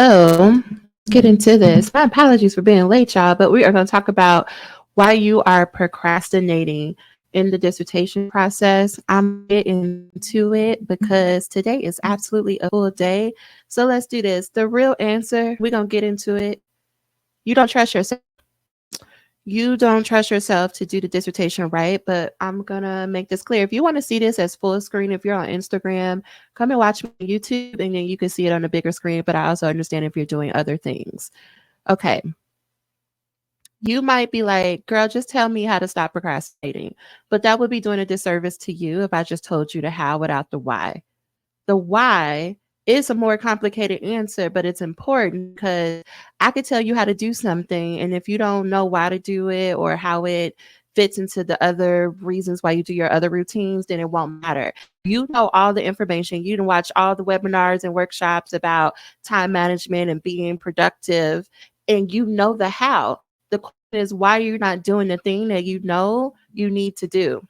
So let's get into this. My apologies for being late, y'all, but we are going to talk about why you are procrastinating in the dissertation process. I'm going to get into it because today is absolutely a full day. So let's do this. The real answer, we're going to get into it. You don't trust yourself. You don't trust yourself to do the dissertation right, but I'm gonna make this clear. If you want to see this as full screen, if you're on Instagram, come and watch me on YouTube and then you can see it on a bigger screen. But I also understand if you're doing other things. Okay. You might be like, girl, just tell me how to stop procrastinating. But that would be doing a disservice to you if I just told you the how without the why. The why is a more complicated answer, but it's important because I could tell you how to do something. And if you don't know why to do it or how it fits into the other reasons why you do your other routines, then it won't matter. You know all the information. You can watch all the webinars and workshops about time management and being productive, and you know the how. The question is why you're not doing the thing that you know you need to do,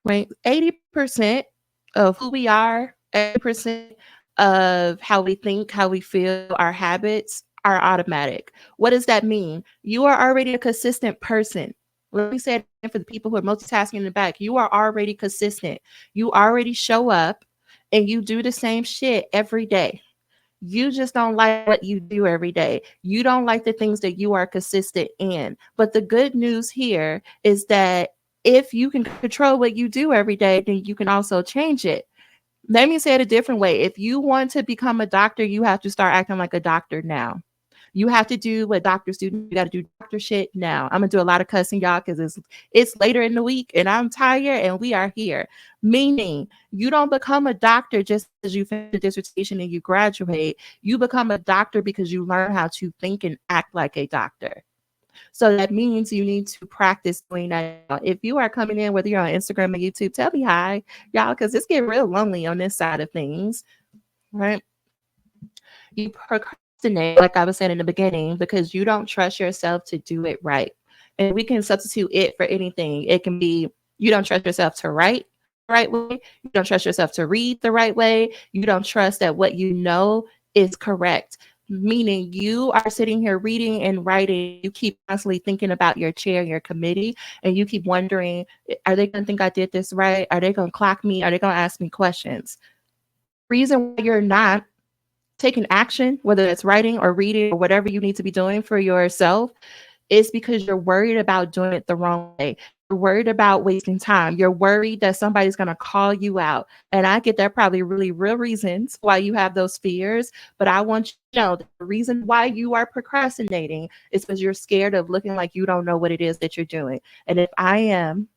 right? 80% of who we are, 80% of how we think, how we feel, our habits are automatic. What does that mean? You are already a consistent person. Let me say it again for the people who are multitasking in the back. You are already consistent. You already show up and you do the same shit every day. You just don't like what you do every day. You don't like the things that you are consistent in. But the good news here is that if you can control what you do every day, then you can also change it. Let me say it a different way. If you want to become a doctor, you have to start acting like a doctor now. You have to do what doctors do. You got to do doctor shit now. I'm gonna do a lot of cussing, y'all, because it's later in the week and I'm tired and we are here. Meaning, you don't become a doctor just as you finish a dissertation and you graduate. You become a doctor because you learn how to think and act like a doctor. So that means you need to practice doing that. If you are coming in, whether you're on Instagram or YouTube, tell me hi, y'all, because it's getting real lonely on this side of things, right? You procrastinate, like I was saying in the beginning, because you don't trust yourself to do it right. And we can substitute it for anything. It can be you don't trust yourself to write the right way. You don't trust yourself to read the right way. You don't trust that what you know is correct. Meaning you are sitting here reading and writing. You keep constantly thinking about your chair, your committee, and you keep wondering, are they going to think I did this right? Are they going to clock me? Are they going to ask me questions? Reason why you're not taking action, whether it's writing or reading or whatever you need to be doing for yourself, is because you're worried about doing it the wrong way. You're worried about wasting time. You're worried that somebody's going to call you out. And I get there probably really real reasons why you have those fears. But I want you to know that the reason why you are procrastinating is because you're scared of looking like you don't know what it is that you're doing. And if I am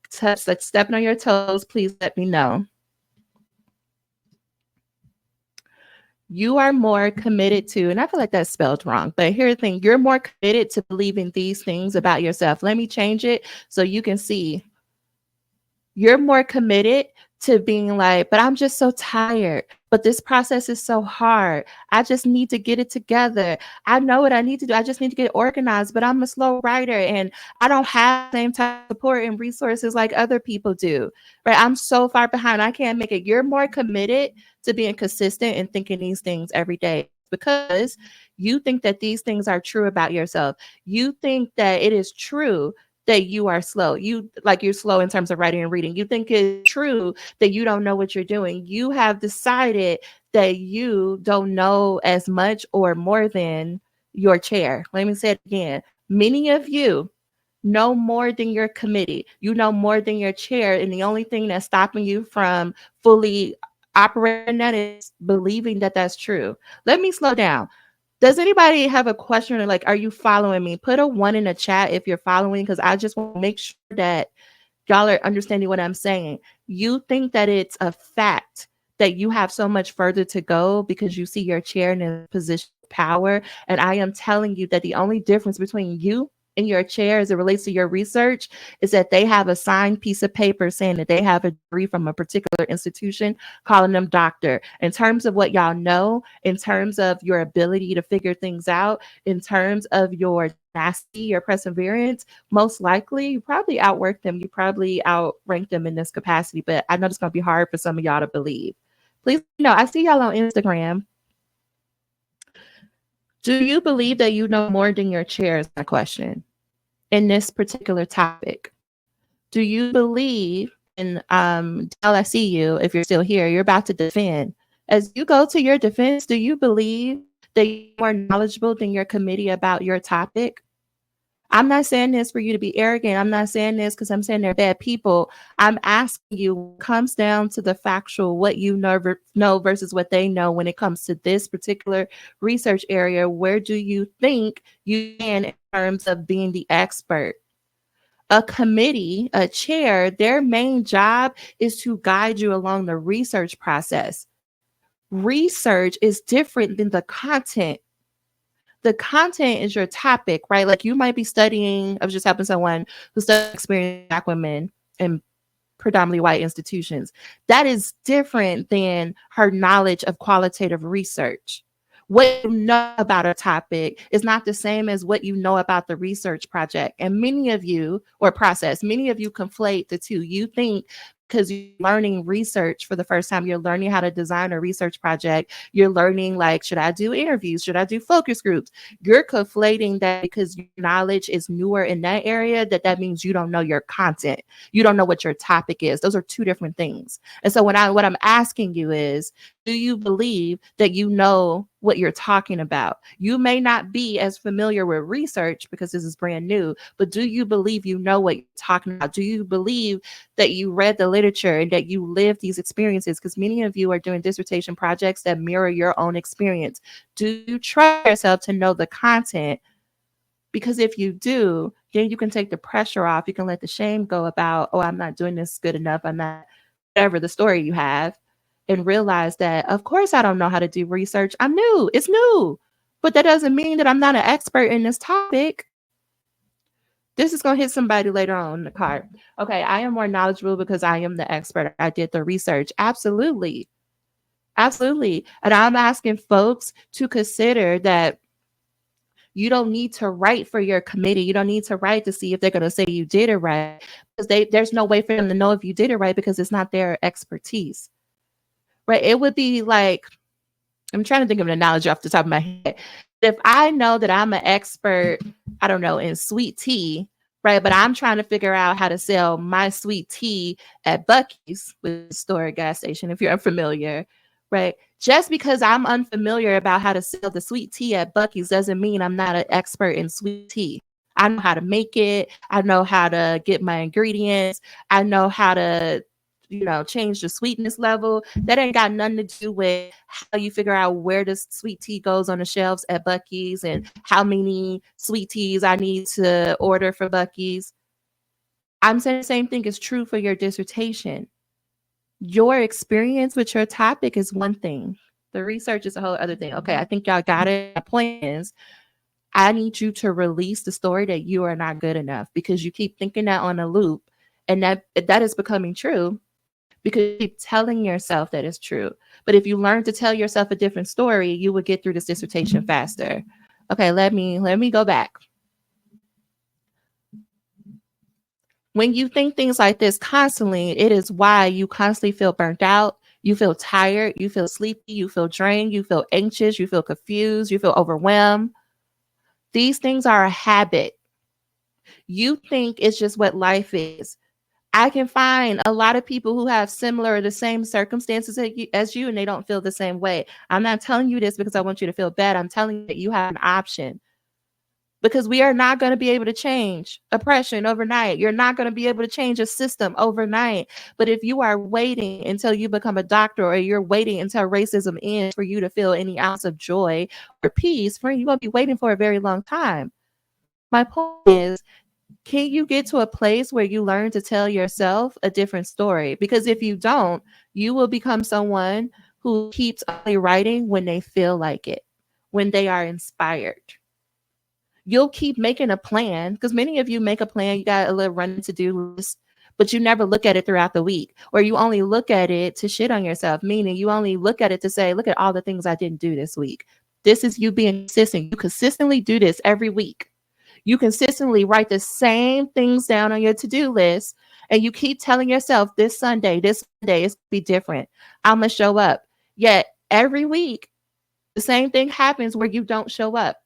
stepping on your toes, please let me know. You are more committed to, and I feel like that's spelled wrong, but here's the thing, you're more committed to believing these things about yourself. Let me change it so you can see. You're more committed to being like, but I'm just so tired. But this process is so hard. I just need to get it together. I know what I need to do. I just need to get organized, but I'm a slow writer and I don't have the same type of support and resources like other people do. Right? I'm so far behind. I can't make it. You're more committed to being consistent and thinking these things every day because you think that these things are true about yourself. You think that it is true that you are slow. You're slow in terms of writing and reading. You think it's true that you don't know what you're doing. You have decided that you don't know as much or more than your chair. Let me say it again. Many of you know more than your committee. You know more than your chair. And the only thing that's stopping you from fully operating that is believing that that's true. Let me slow down. Does anybody have a question or like, are you following me? Put a one in the chat if you're following, because I just want to make sure that y'all are understanding what I'm saying. You think that it's a fact that you have so much further to go because you see your chair in a position of power. And I am telling you that the only difference between you and your chair as it relates to your research is that they have a signed piece of paper saying that they have a degree from a particular institution calling them doctor. In terms of what y'all know, in terms of your ability to figure things out, in terms of your tenacity, your perseverance, most likely you probably outwork them. You probably outrank them in this capacity. But I know it's going to be hard for some of y'all to believe. Please, I see y'all on Instagram. Do you believe that you know more than your chair is my question in this particular topic? Do you believe, and Dell, I see you, if you're still here, you're about to defend. As you go to your defense, do you believe that you're more knowledgeable than your committee about your topic? I'm not saying this for you to be arrogant. I'm not saying this because I'm saying they're bad people. I'm asking you, when it comes down to the factual, what you know versus what they know when it comes to this particular research area, where do you think you stand in terms of being the expert? A committee, a chair, their main job is to guide you along the research process. Research is different than the content. The content is your topic, right? Like you might be studying, I was just helping someone who studied experience Black women in predominantly white institutions. That is different than her knowledge of qualitative research. What you know about a topic is not the same as what you know about the research project. And many of you, or process, many of you conflate the two. You think because you're learning research for the first time, you're learning how to design a research project. You're learning, like, should I do interviews? Should I do focus groups? You're conflating that because your knowledge is newer in that area, that means you don't know your content. You don't know what your topic is. Those are two different things. And so what I'm asking you is, do you believe that you know what you're talking about? You may not be as familiar with research because this is brand new, but do you believe you know what you're talking about? Do you believe that you read the literature and that you lived these experiences? Because many of you are doing dissertation projects that mirror your own experience. Do you trust yourself to know the content? Because if you do, then you can take the pressure off. You can let the shame go about, oh, I'm not doing this good enough. I'm not, whatever the story you have, and realize that, of course, I don't know how to do research. I'm new. It's new. But that doesn't mean that I'm not an expert in this topic. This is going to hit somebody later on in the card. Okay, I am more knowledgeable because I am the expert. I did the research. Absolutely. Absolutely. And I'm asking folks to consider that you don't need to write for your committee. You don't need to write to see if they're going to say you did it right, because there's no way for them to know if you did it right because it's not their expertise, right? It would be like, I'm trying to think of an analogy off the top of my head. If I know that I'm an expert, I don't know, in sweet tea, right? But I'm trying to figure out how to sell my sweet tea at Buc-ee's, which is a store, a gas station, if you're unfamiliar, right? Just because I'm unfamiliar about how to sell the sweet tea at Buc-ee's doesn't mean I'm not an expert in sweet tea. I know how to make it. I know how to get my ingredients. I know how to, change the sweetness level. That ain't got nothing to do with how you figure out where the sweet tea goes on the shelves at Buc-ee's and how many sweet teas I need to order for Buc-ee's. I'm saying the same thing is true for your dissertation. Your experience with your topic is one thing. The research is a whole other thing. Okay, I think y'all got it. My point is, I need you to release the story that you are not good enough, because you keep thinking that on a loop, and that is becoming true because you keep telling yourself that it's true. But if you learn to tell yourself a different story, you would get through this dissertation faster. Okay, let me go back. When you think things like this constantly, it is why you constantly feel burnt out. You feel tired, you feel sleepy, you feel drained, you feel anxious, you feel confused, you feel overwhelmed. These things are a habit. You think it's just what life is. I can find a lot of people who have similar or the same circumstances as you, and they don't feel the same way. I'm not telling you this because I want you to feel bad. I'm telling you that you have an option, because we are not going to be able to change oppression overnight. You're not going to be able to change a system overnight. But if you are waiting until you become a doctor, or you're waiting until racism ends for you to feel any ounce of joy or peace, you're going to be waiting for a very long time. My point is, can you get to a place where you learn to tell yourself a different story? Because if you don't, you will become someone who keeps only writing when they feel like it, when they are inspired. You'll keep making a plan, because many of you make a plan, you got a little run to-do list, but you never look at it throughout the week, or you only look at it to shit on yourself, meaning you only look at it to say, look at all the things I didn't do this week. This is you being consistent. You consistently do this every week. You consistently write the same things down on your to-do list, and you keep telling yourself, this Sunday, it's gonna be different. I'm gonna show up. Yet every week, The same thing happens where you don't show up.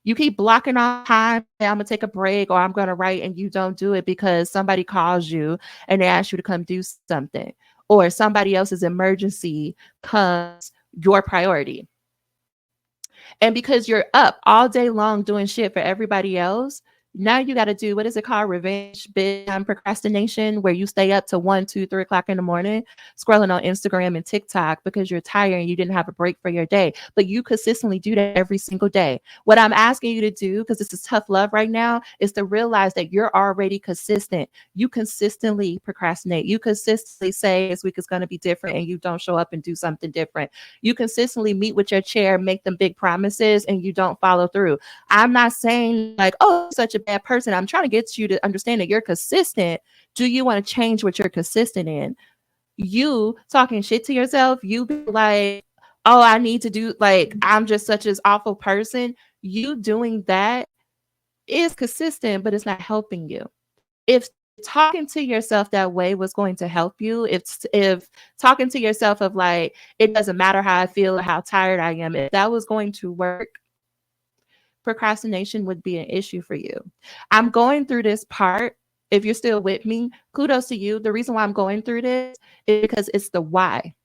You keep blocking off time. Say, I'm gonna take a break or I'm gonna write, and you don't do it because somebody calls you and they ask you to come do something, or somebody else's emergency becomes your priority. And because you're up all day long doing shit for everybody else, now you got to do, what is it called? Revenge bedtime procrastination, where you stay up to 1, 2, 3 o'clock in the morning scrolling on Instagram and TikTok because you're tired and you didn't have a break for your day. But you consistently do that every single day. What I'm asking you to do, because this is tough love right now, is to realize that you're already consistent. You consistently procrastinate. You consistently say this week is going to be different and you don't show up and do something different. You consistently meet with your chair, make them big promises, and you don't follow through. I'm not saying like, oh, you're such a bad person. I'm trying to get you to understand that you're consistent. Do you want to change what you're consistent in? You talking shit to yourself, you be like, oh, I need to do, like, I'm just such an awful person. You doing that is consistent, but it's not helping you. If talking to yourself that way was going to help you, if talking to yourself of like, it doesn't matter how I feel or how tired I am, if that was going to work, procrastination would be an issue for you. I'm going through this part. If you're still with me, kudos to you. The reason why I'm going through this is because it's the why.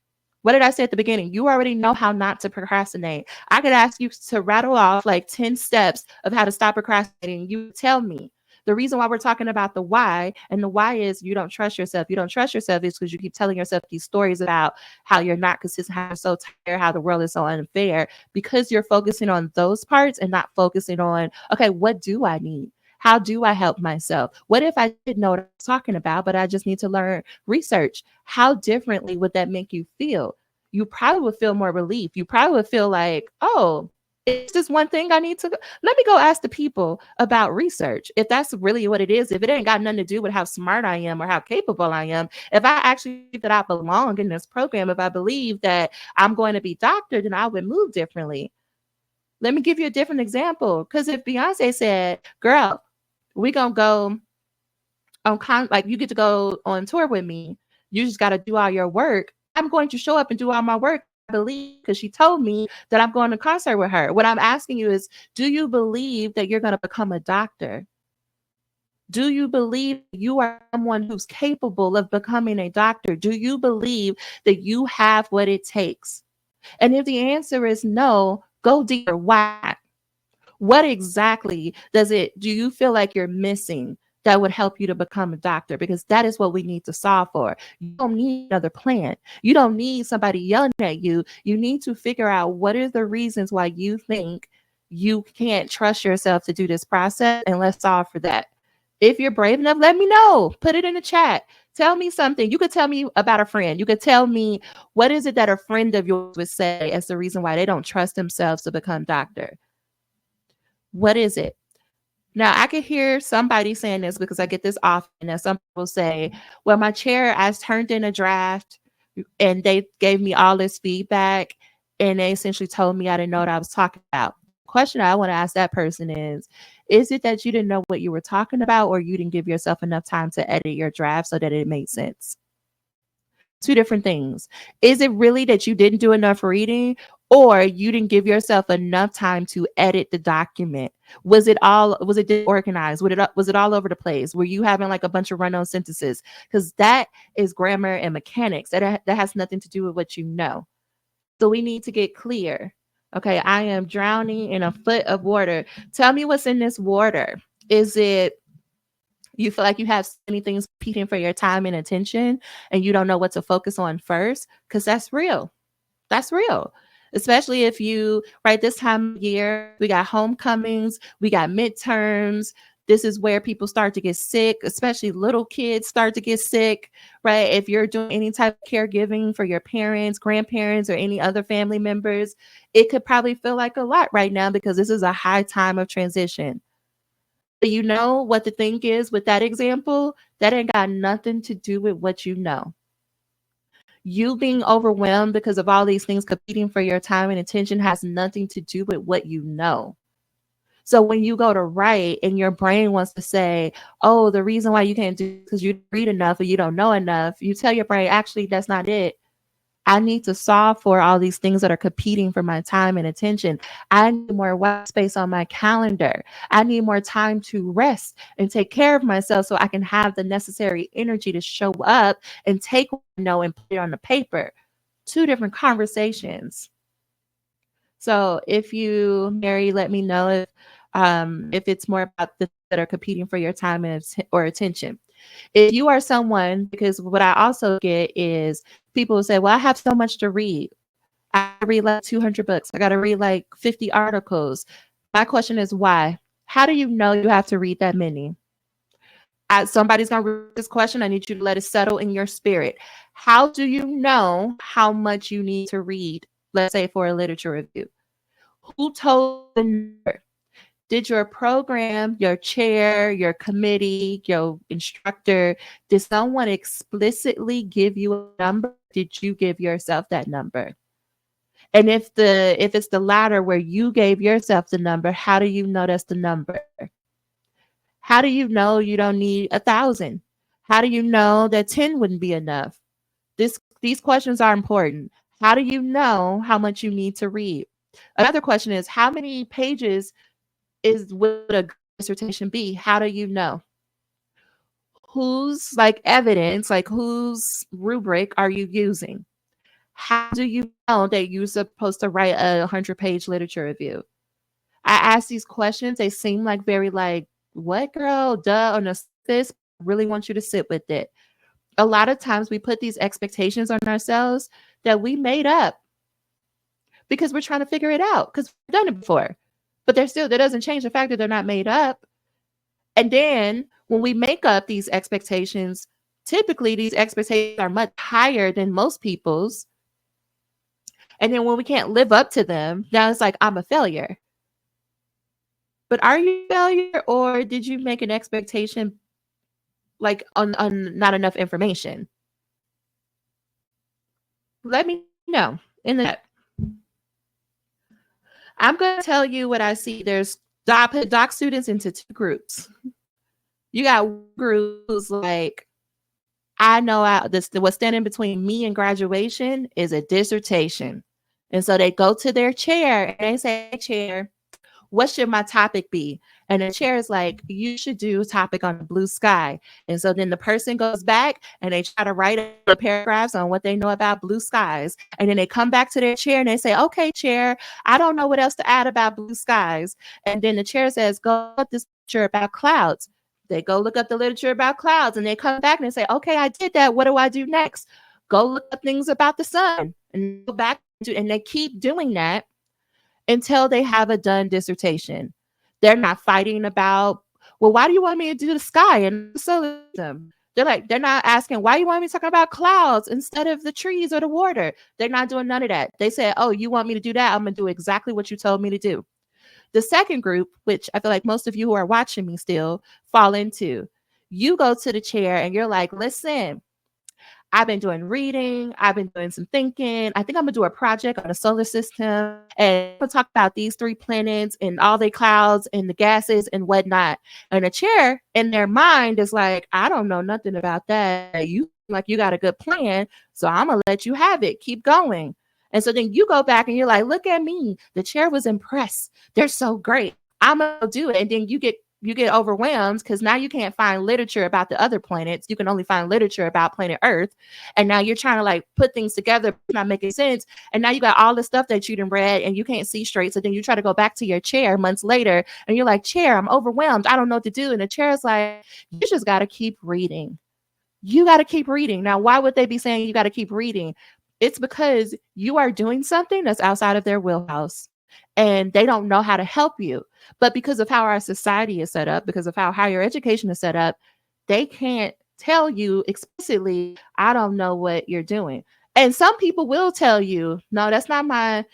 What did I say at the beginning? You already know how not to procrastinate. I could ask you to rattle off like 10 steps of how to stop procrastinating. You tell me. The reason why we're talking about the why, and the why is you don't trust yourself. You don't trust yourself is because you keep telling yourself these stories about how you're not consistent, how you're so tired, how the world is so unfair, because you're focusing on those parts and not focusing on, okay, what do I need? How do I help myself? What if I didn't know what I was talking about, but I just need to learn research? How differently would that make you feel? You probably would feel more relief. You probably would feel like, oh, it's just one thing I need to go. Let me go ask the people about research. If that's really what it is, if it ain't got nothing to do with how smart I am or how capable I am, if I actually believe that I belong in this program, if I believe that I'm going to be doctored, then I would move differently. Let me give you a different example. Because if Beyonce said, girl, we gonna go on like you get to go on tour with me. You just got to do all your work. I'm going to show up and do all my work. I believe, because she told me that I'm going to concert with her. What I'm asking you is, do you believe that you're going to become a doctor? Do you believe you are someone who's capable of becoming a doctor? Do you believe that you have what it takes? And if the answer is no, go deeper. Why? What exactly do you feel like you're missing that would help you to become a doctor? Because that is what we need to solve for. You don't need another plan. You don't need somebody yelling at you. You need to figure out what are the reasons why you think you can't trust yourself to do this process, and let's solve for that. If you're brave enough, let me know. Put it in the chat. Tell me something. You could tell me about a friend. You could tell me, what is it that a friend of yours would say as the reason why they don't trust themselves to become doctor? What is it? Now, I could hear somebody saying this because I get this often. And some people say, well, my chair, I turned in a draft and they gave me all this feedback and they essentially told me I didn't know what I was talking about. The question I want to ask that person is it that you didn't know what you were talking about, or you didn't give yourself enough time to edit your draft so that it made sense? Two different things. Is it really that you didn't do enough reading, or you didn't give yourself enough time to edit the document? Was it disorganized? Was it all over the place? Were you having like a bunch of run-on sentences? Because that is grammar and mechanics. That has nothing to do with what you know. So we need to get clear. Okay, I am drowning in a foot of water. Tell me what's in this water. Is it you feel like you have so many things competing for your time and attention and you don't know what to focus on first? Because that's real. That's real. Especially if you, right, this time of year, we got homecomings, we got midterms. This is where people start to get sick, especially little kids start to get sick, right? If you're doing any type of caregiving for your parents, grandparents, or any other family members, it could probably feel like a lot right now because this is a high time of transition. But you know what the thing is with that example? That ain't got nothing to do with what you know. You being overwhelmed because of all these things competing for your time and attention has nothing to do with what you know. So when you go to write and your brain wants to say, oh, the reason why you can't do it is because you read enough or you don't know enough, you tell your brain, actually, that's not it. I need to solve for all these things that are competing for my time and attention. I need more white space on my calendar. I need more time to rest and take care of myself so I can have the necessary energy to show up and take what I know and put it on the paper. Two different conversations. So if you, Mary, let me know if it's more about the that are competing for your time and or attention. If you are someone, because what I also get is people who say, "Well, I have so much to read. I read like 200 books. I got to read like 50 articles." My question is why? How do you know you have to read that many? Somebody's going to read this question. I need you to let it settle in your spirit. How do you know how much you need to read? Let's say for a literature review. Who told the number? Did your program, your chair, your committee, your instructor, did someone explicitly give you a number? Did you give yourself that number? And if it's the latter where you gave yourself the number, how do you know that's the number? How do you know you don't need 1,000? How do you know that 10 wouldn't be enough? These questions are important. How do you know how much you need to read? Another question is how many pages would a dissertation be? How do you know? Whose like evidence, like whose rubric are you using? How do you know that you're supposed to write a 100-page literature review? I ask these questions. They seem like very like, what girl, duh, on this. Really want you to sit with it. A lot of times we put these expectations on ourselves that we made up because we're trying to figure it out because we've done it before. But that doesn't change the fact that they're not made up. And then when we make up these expectations, typically these expectations are much higher than most people's. And then when we can't live up to them, now it's like, I'm a failure. But are you a failure or did you make an expectation like on not enough information? Let me know in the chat. I'm going to tell you what I see. Put doc students into two groups. You got groups like, I know what's standing between me and graduation is a dissertation. And so they go to their chair and they say, hey, chair, what should my topic be? And the chair is like, you should do a topic on the blue sky. And so then the person goes back and they try to write paragraphs on what they know about blue skies. And then they come back to their chair and they say, okay, chair, I don't know what else to add about blue skies. And then the chair says, go up this literature about clouds. They go look up the literature about clouds and they come back and they say, okay, I did that. What do I do next? Go look up things about the sun and go back and they keep doing that until they have a done dissertation. They're not fighting about, well, why do you want me to do the sky and the solar system? They're not asking, why you want me to talk about clouds instead of the trees or the water? They're not doing none of that. They say, oh, you want me to do that? I'm going to do exactly what you told me to do. The second group, which I feel like most of you who are watching me still fall into, you go to the chair and you're like, listen, I've been doing reading. I've been doing some thinking. I think I'm going to do a project on the solar system and we'll talk about these 3 planets and all the clouds and the gases and whatnot. And the chair in their mind is like, I don't know nothing about that. You like you got a good plan. So I'm going to let you have it. Keep going. And so then you go back and you're like, look at me. The chair was impressed. They're so great. I'm going to do it. And then you get overwhelmed because now you can't find literature about the other planets. You can only find literature about planet Earth. And now you're trying to like put things together, not making sense. And now you got all the stuff that you didn't read and you can't see straight. So then you try to go back to your chair months later and you're like, chair, I'm overwhelmed. I don't know what to do. And the chair is like, you just got to keep reading. You got to keep reading. Now, why would they be saying you got to keep reading? It's because you are doing something that's outside of their wheelhouse and they don't know how to help you. But because of how our society is set up, because of how higher education is set up, they can't tell you explicitly, I don't know what you're doing. And some people will tell you, no, that's not my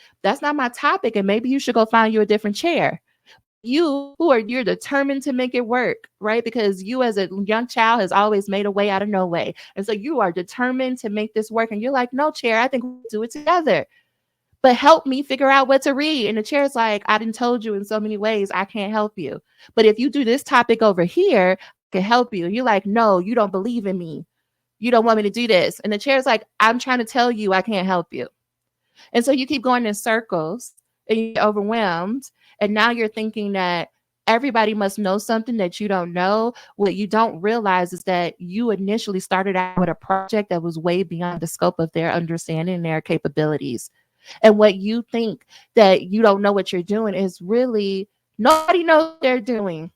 topic. And maybe you should go find you a different chair. You're determined to make it work, right? Because you as a young child has always made a way out of no way. And so you are determined to make this work. And you're like, no, chair, I think we'll do it together. But help me figure out what to read. And the chair's like, I done told you in so many ways, I can't help you. But if you do this topic over here, I can help you. You're like, no, you don't believe in me. You don't want me to do this. And the chair's like, I'm trying to tell you I can't help you. And so you keep going in circles and you get overwhelmed. And now you're thinking that everybody must know something that you don't know. What you don't realize is that you initially started out with a project that was way beyond the scope of their understanding and their capabilities. And what you think that you don't know what you're doing is really nobody knows what they're doing.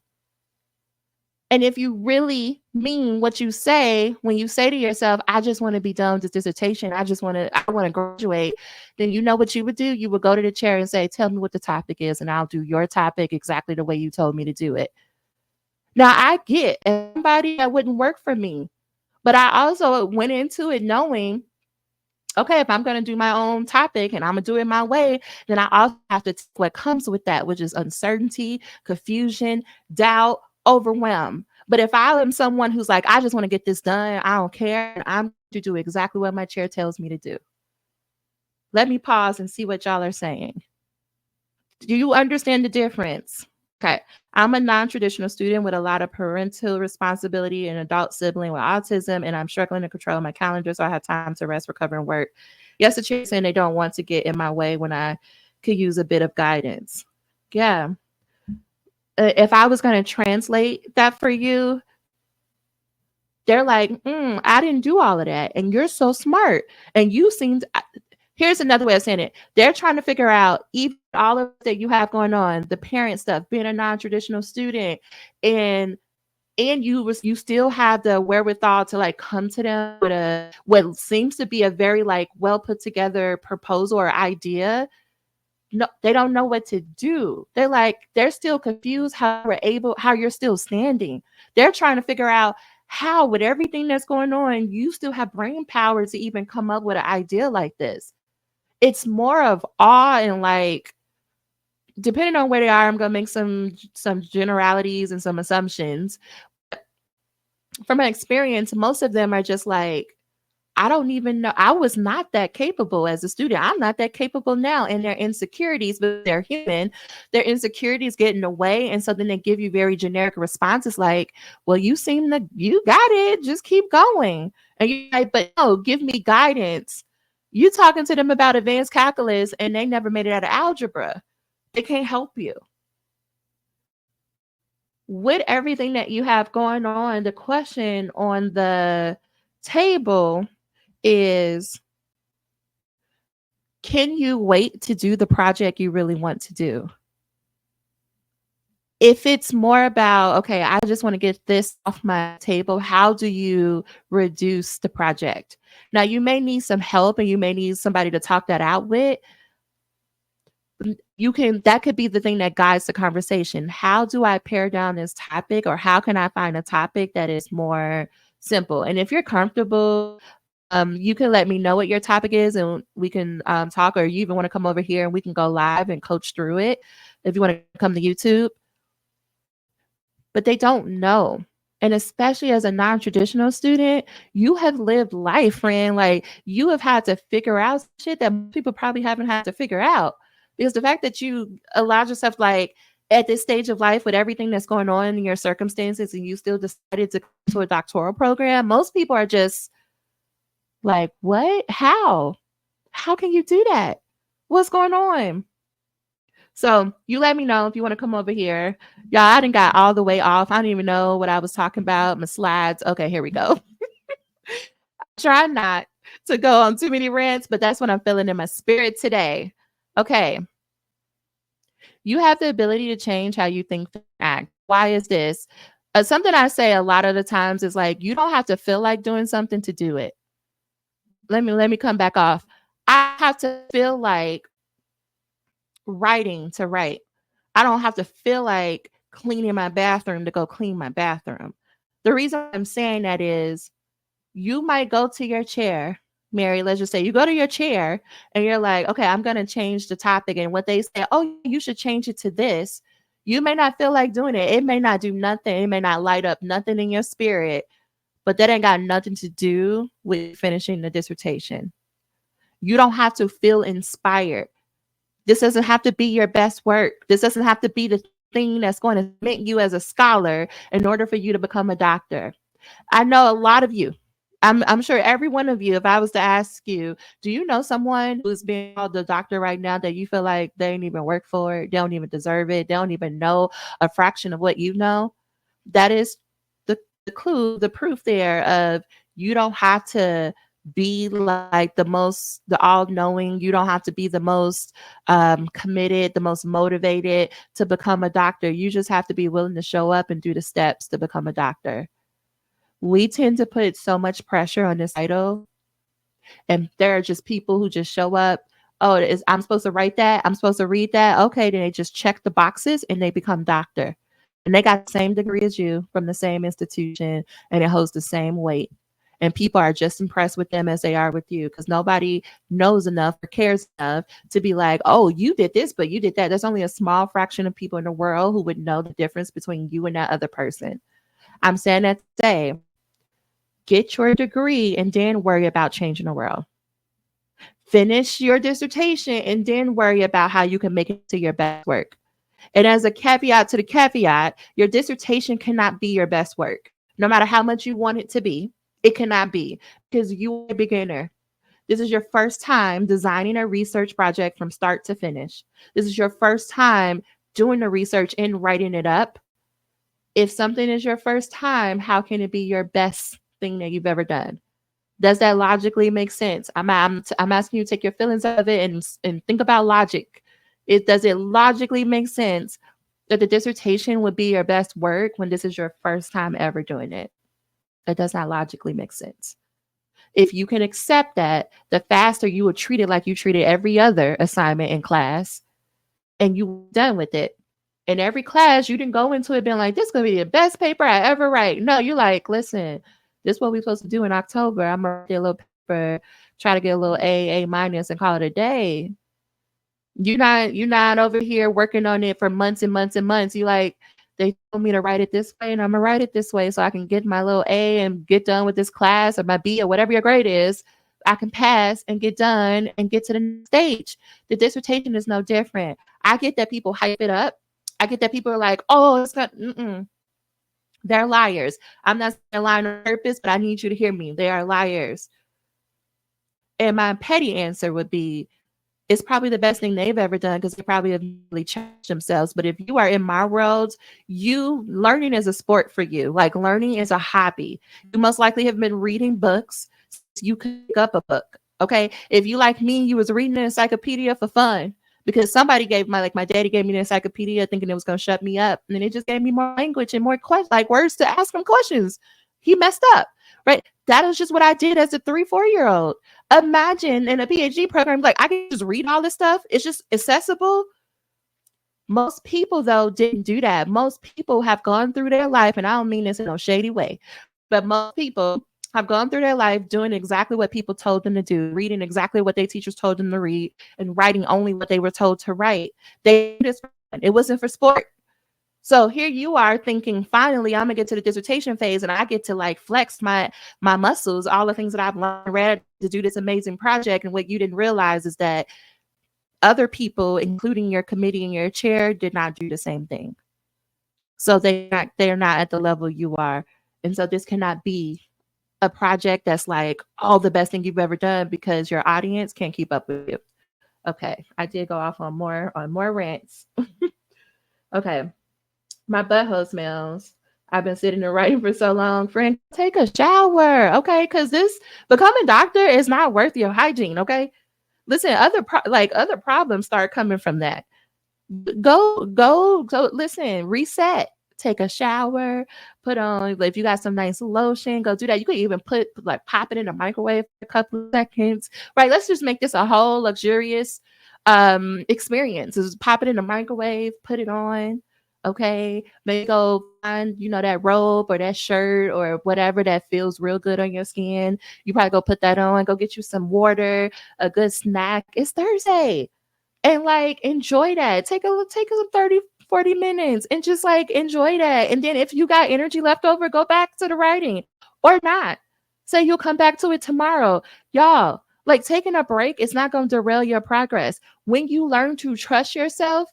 And if you really mean what you say, when you say to yourself, I just want to be done with this dissertation, I want to graduate, then you know what you would do? You would go to the chair and say, tell me what the topic is, and I'll do your topic exactly the way you told me to do it. Now I get somebody that wouldn't work for me, but I also went into it knowing, okay, if I'm going to do my own topic and I'm going to do it my way, then I also have to take what comes with that, which is uncertainty, confusion, doubt, overwhelm. But if I am someone who's like, I just want to get this done, I don't care, and I'm going to do exactly what my chair tells me to do. Let me pause and see what y'all are saying. Do you understand the difference? Okay. I'm a non-traditional student with a lot of parental responsibility, an adult sibling with autism, and I'm struggling to control my calendar so I have time to rest, recover, and work. Yes, the chair saying they don't want to get in my way when I could use a bit of guidance. Yeah. If I was going to translate that for you, they're like, I didn't do all of that. And you're so smart. And you seemed, here's another way of saying it. They're trying to figure out even all of that you have going on, the parent stuff, being a non-traditional student, and you still have the wherewithal to like come to them with what seems to be a very like well put together proposal or idea. No, they don't know what to do. They're still confused how you're still standing. They're trying to figure out how, with everything that's going on, you still have brain power to even come up with an idea like this. It's more of awe and like, depending on where they are, I'm gonna make some generalities and some assumptions. From my experience, most of them are just like, I don't even know. I was not that capable as a student. I'm not that capable now. And their insecurities, but they're human. Their insecurities get in the way. And so then they give you very generic responses like, well, you got it. Just keep going. And you're like, but no, give me guidance. You talking to them about advanced calculus and they never made it out of algebra. They can't help you. With everything that you have going on, the question on the table is, can you wait to do the project you really want to do? If it's more about, okay, I just want to get this off my table, how do you reduce the project? Now, you may need some help and you may need somebody to talk that out with. That could be the thing that guides the conversation. How do I pare down this topic, or how can I find a topic that is more simple? And if you're comfortable, you can let me know what your topic is and we can talk, or you even want to come over here and we can go live and coach through it if you want to come to YouTube. But they don't know. And especially as a non-traditional student, you have lived life, friend. Like, you have had to figure out shit that people probably haven't had to figure out. Because the fact that you allowed yourself, like, at this stage of life with everything that's going on in your circumstances, and you still decided to go to a doctoral program, most people are just like, what? How? How can you do that? What's going on? So you let me know if you want to come over here. Y'all, I didn't got all the way off. I don't even know what I was talking about. My slides. Okay, here we go. Try not to go on too many rants, but that's what I'm feeling in my spirit today. Okay. You have the ability to change how you think and act. Why is this? Something I say a lot of the times is like, you don't have to feel like doing something to do it. Let me come back off. I have to feel like writing to write. I don't have to feel like cleaning my bathroom to go clean my bathroom. The reason I'm saying that is, you might go to your chair, Mary, let's just say you go to your chair and you're like, okay, I'm going to change the topic. And what they say, oh, you should change it to this. You may not feel like doing it. It may not do nothing. It may not light up nothing in your spirit, but that ain't got nothing to do with finishing the dissertation. You don't have to feel inspired. This doesn't have to be your best work. This doesn't have to be the thing that's going to make you as a scholar in order for you to become a doctor. I know a lot of you. I'm sure every one of you, if I was to ask you, do you know someone who's being called the doctor right now that you feel like they ain't even work for it, they don't even deserve it, they don't even know a fraction of what you know? That is the clue, the proof there of you don't have to be like the all knowing. You don't have to be the most committed, the most motivated to become a doctor. You just have to be willing to show up and do the steps to become a doctor. We tend to put so much pressure on this title, and there are just people who just show up. Oh, I'm supposed to write that, I'm supposed to read that. Okay, then they just check the boxes and they become doctor, and they got the same degree as you from the same institution, and it holds the same weight, and people are just impressed with them as they are with you, because nobody knows enough or cares enough to be like, oh, you did this but you did that. There's only a small fraction of people in the world who would know the difference between you and that other person. I'm saying that to say, get your degree and then worry about changing the world. Finish your dissertation and then worry about how you can make it to your best work. And as a caveat to the caveat, your dissertation cannot be your best work. No matter how much you want it to be, it cannot be, because you are a beginner. This is your first time designing a research project from start to finish. This is your first time doing the research and writing it up. If something is your first time, how can it be your best thing that you've ever done? Does that logically make sense? I'm asking you to take your feelings out of it and think about logic. Does it logically make sense that the dissertation would be your best work when this is your first time ever doing it? It does not logically make sense. If you can accept that, the faster you will treat it like you treated every other assignment in class, and you done with it. In every class, you didn't go into it being like, this is going to be the best paper I ever write. No, you're like, listen, this is what we're supposed to do in October. I'm going to write a little paper, try to get a little A minus and call it a day. You're not over here working on it for months and months and months. You like, they told me to write it this way, and I'm gonna write it this way so I can get my little A and get done with this class, or my B, or whatever your grade is. I can pass and get done and get to the next stage. The dissertation is no different. I get that people hype it up. I get that people are like, oh, it's not. They're liars. I'm not saying they're lying on purpose, but I need you to hear me. They are liars. And my petty answer would be, it's probably the best thing they've ever done, because they probably have really challenged themselves. But if you are in my world, learning is a sport for you. Like, learning is a hobby. You most likely have been reading books. You could pick up a book. Okay. If you, like me, you was reading an encyclopedia for fun, because somebody my daddy gave me the encyclopedia thinking it was going to shut me up. And then it just gave me more language and more questions, like words to ask him questions. He messed up, right? That is just what I did as a 3-4-year-old. Imagine in a PhD program, like, I can just read all this stuff. It's just accessible. Most people, though, didn't do that. Most people have gone through their life, and I don't mean this in no shady way, but most people have gone through their life doing exactly what people told them to do, reading exactly what their teachers told them to read, and writing only what they were told to write. It wasn't for sport. So here you are thinking, finally, I'm gonna get to the dissertation phase and I get to like flex my muscles, all the things that I've learned, read to do this amazing project. And what you didn't realize is that other people, including your committee and your chair, did not do the same thing. So they're not at the level you are. And so this cannot be a project that's like, oh, the best thing you've ever done, because your audience can't keep up with you. Okay, I did go off on more rants. Okay. My butthole smells. I've been sitting and writing for so long. Friend, take a shower, okay? Because this becoming doctor is not worth your hygiene, okay? Listen, other problems start coming from that. Go. Listen, reset. Take a shower. Put on, if you got some nice lotion, go do that. You could even pop it in the microwave for a couple of seconds, right? Let's just make this a whole luxurious experience. Just pop it in the microwave, put it on. Okay, maybe go find, that robe or that shirt or whatever that feels real good on your skin. You probably go put that on, go get you some water, a good snack. It's Thursday. And enjoy that. Take a 30-40 minutes and just enjoy that. And then if you got energy left over, go back to the writing or not. Say you'll come back to it tomorrow. Y'all, taking a break is not going to derail your progress. When you learn to trust yourself,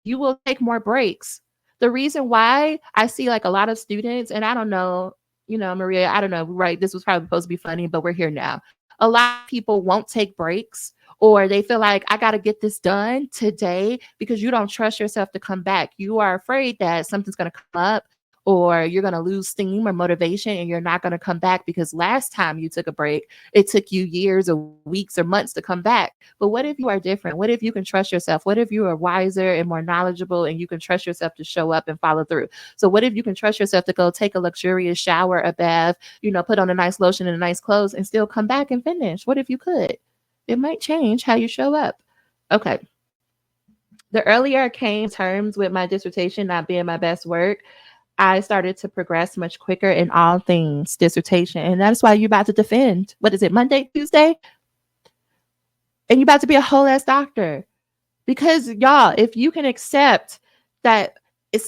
you will take more breaks. The reason why I see a lot of students, and I don't know, Maria, I don't know, right? This was probably supposed to be funny, but we're here now. A lot of people won't take breaks, or they feel like I got to get this done today because you don't trust yourself to come back. You are afraid that something's going to come up, or you're going to lose steam or motivation, and you're not going to come back because last time you took a break, it took you years or weeks or months to come back. But what if you are different? What if you can trust yourself? What if you are wiser and more knowledgeable and you can trust yourself to show up and follow through? So what if you can trust yourself to go take a luxurious shower, a bath, put on a nice lotion and nice clothes and still come back and finish? What if you could? It might change how you show up. Okay. The earlier I came to terms with my dissertation not being my best work, I started to progress much quicker in all things dissertation. And that's why you're about to defend. What is it, Monday, Tuesday? And you're about to be a whole ass doctor. Because y'all, if you can accept that,